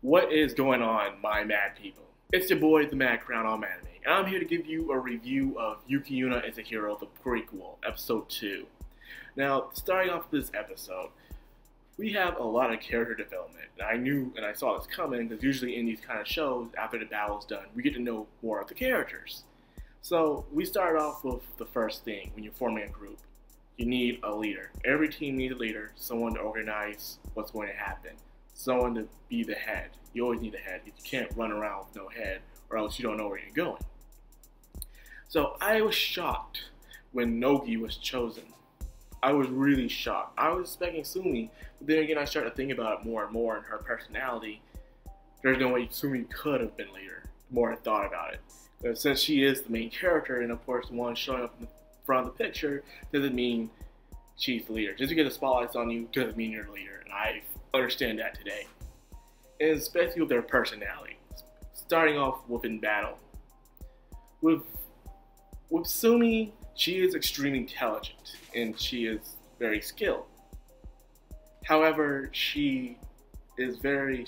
What is going on, my mad people? It's your boy, the Mad Crown on Anime, and I'm here to give you a review of YUUKI YUUNA as a Hero, the prequel, episode 2. Now, starting off this episode, we have a lot of character development. And I knew and I saw this coming because usually in these kind of shows, after the battle's done, we get to know more of the characters. So we start off with the first thing when you're forming a group. You need a leader. Every team needs a leader, someone to organize what's going to happen. Someone to be the head. You always need a head. You can't run around with no head or else you don't know where you're going. So I was shocked when Nogi was chosen. I was really shocked. I was expecting Sumi, but then again I started to think about it more and more and her personality. There's no way Sumi could have been leader, the more I thought about it. But since she is the main character and of course the one showing up in the front of the picture, doesn't mean she's the leader. Just because the spotlight's on you doesn't mean you're the leader, and I understand that today. And especially with their personality. Starting off with in battle. With Sumi, she is extremely intelligent and she is very skilled. However, she is very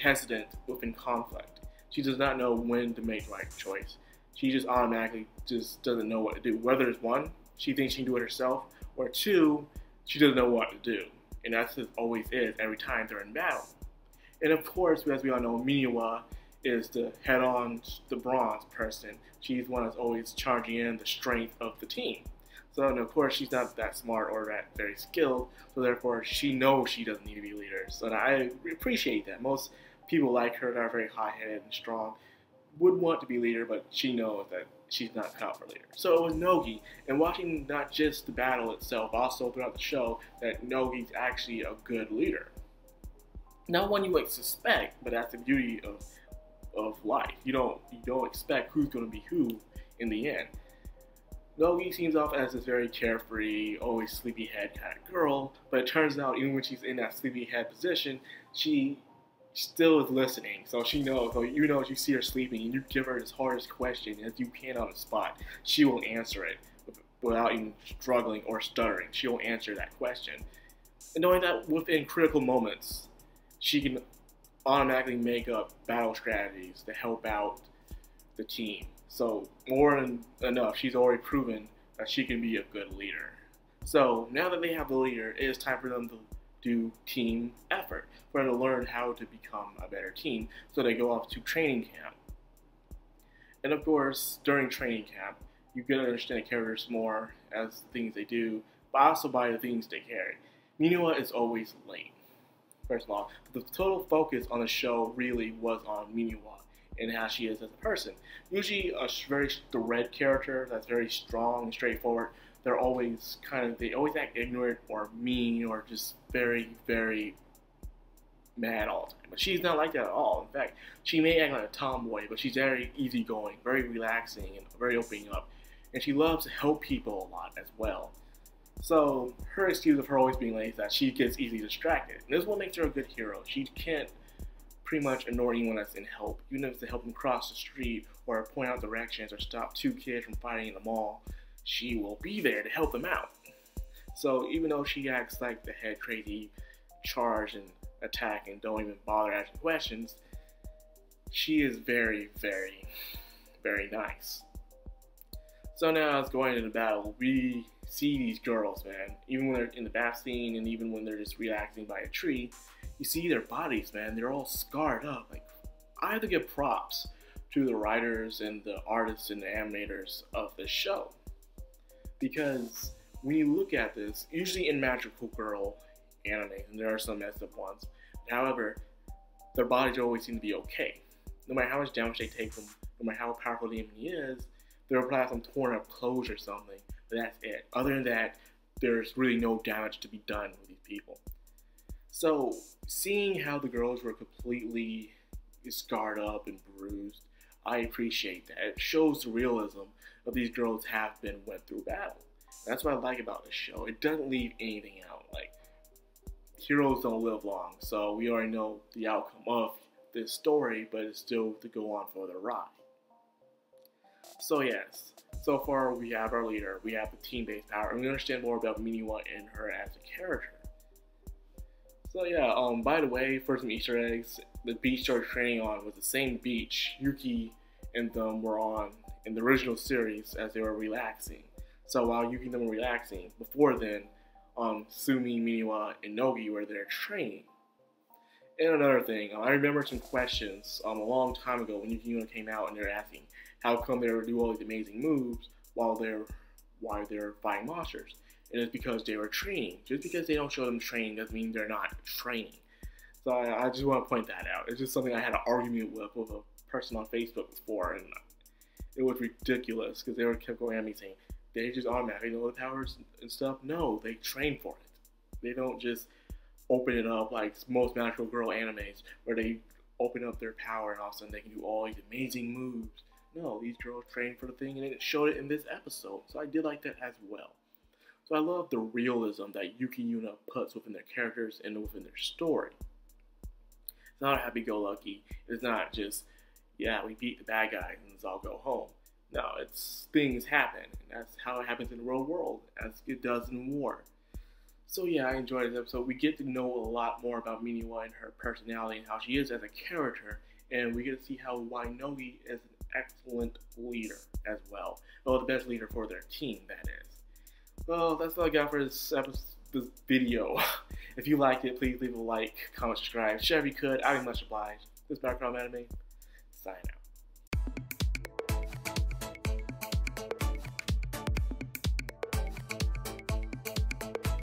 hesitant within conflict. She does not know when to make the right choice. She just automatically just doesn't know what to do. Whether it's one, she thinks she can do it herself, or two, she doesn't know what to do. And that's just always is every time they're in battle. And of course, as we all know, Miniwa is the head-on, the bronze person. She's the one that's always charging in the strength of the team. So, and of course, she's not that smart or that very skilled, so therefore, she knows she doesn't need to be leader. So I appreciate that. Most people like her that are very high-headed and strong would want to be leader, but she knows that she's not cut out for leader. So it was Nogi, and watching not just the battle itself, also throughout the show, that Nogi's actually a good leader. Not one you would suspect, but that's the beauty of life. You don't expect who's going to be who in the end. Nogi seems off as this very carefree, always sleepyhead kind of girl, but it turns out even when she's in that sleepyhead position, she still is listening. So she knows, so you know, if you see her sleeping and you give her as hardest question as you can on the spot, she will answer it without even struggling or stuttering. She will answer that question. And knowing that within critical moments, she can automatically make up battle strategies to help out the team. So more than enough, she's already proven that she can be a good leader. So now that they have the leader, it is time for them to do team effort, for them to learn how to become a better team. So they go off to training camp. And of course, during training camp, you get to understand the characters more as the things they do, but also by the things they carry. Miniwa is always late. First of all, the total focus on the show really was on Miniwa and how she is as a person. Usually the red character that's very strong and straightforward, they always act ignorant or mean or just very, very mad all the time. But she's not like that at all. In fact, she may act like a tomboy, but she's very easygoing, very relaxing, and very opening up. And she loves to help people a lot as well. So her excuse of her always being late is that she gets easily distracted. And this is what makes her a good hero. She can't pretty much ignore anyone that's in help, even if it's to help them cross the street or point out directions or stop two kids from fighting in the mall. She will be there to help them out. So even though she acts like the head crazy, charge and attack and don't even bother asking questions, she is very, very, very nice. So now as going into the battle, we see these girls, man. Even when they're in the bath scene and even when they're just relaxing by a tree, you see their bodies, man. They're all scarred up. Like, I have to give props to the writers and the artists and the animators of this show. Because when you look at this, usually in magical girl anime, and there are some messed up ones, however, their bodies always seem to be okay. No matter how much damage they take from, no matter how powerful the enemy is, they'll probably have some torn up clothes or something, but that's it. Other than that, there's really no damage to be done with these people. So, seeing how the girls were completely scarred up and bruised, I appreciate that. It shows the realism of these girls went through battle. That's what I like about this show. It doesn't leave anything out. Like, heroes don't live long, so we already know the outcome of this story, but it's still to go on for the ride. So yes, so far we have our leader, we have the team-based power, and we understand more about Miniwa and her as a character. So yeah, by the way, for some Easter eggs, the beach they were training on was the same beach Yuki and them were on in the original series as they were relaxing. So while Yuki and them were relaxing, before then, Sumi, Miniwa, and Nogi were there training. And another thing, I remember some questions a long time ago when Yuki Yuuna came out and they're asking how come they would do all these amazing moves while they're fighting monsters. And it's because they were training. Just because they don't show them training doesn't mean they're not training. So I just want to point that out. It's just something I had an argument with a person on Facebook before, and it was ridiculous because they were kept going at me saying they just automatically know the powers and stuff. No, they train for it. They don't just open it up like most magical girl animes where they open up their power and all of a sudden they can do all these amazing moves. No, these girls train for the thing, and it showed it in this episode. So I did like that as well. So I love the realism that Yuki Yuuna puts within their characters and within their story. It's not a happy-go-lucky. It's not just, yeah, we beat the bad guys and let's all go home. No, it's things happen. And that's how it happens in the real world, as it does in war. So yeah, I enjoyed this episode. We get to know a lot more about Miniwa and her personality and how she is as a character. And we get to see how Nogi is an excellent leader as well. Well, the best leader for their team, that is. Well, that's all I got for this video. If you liked it, please leave a like, comment, subscribe, share if you could. I'd be much obliged. This is Madcrownxox Anime. Sign out.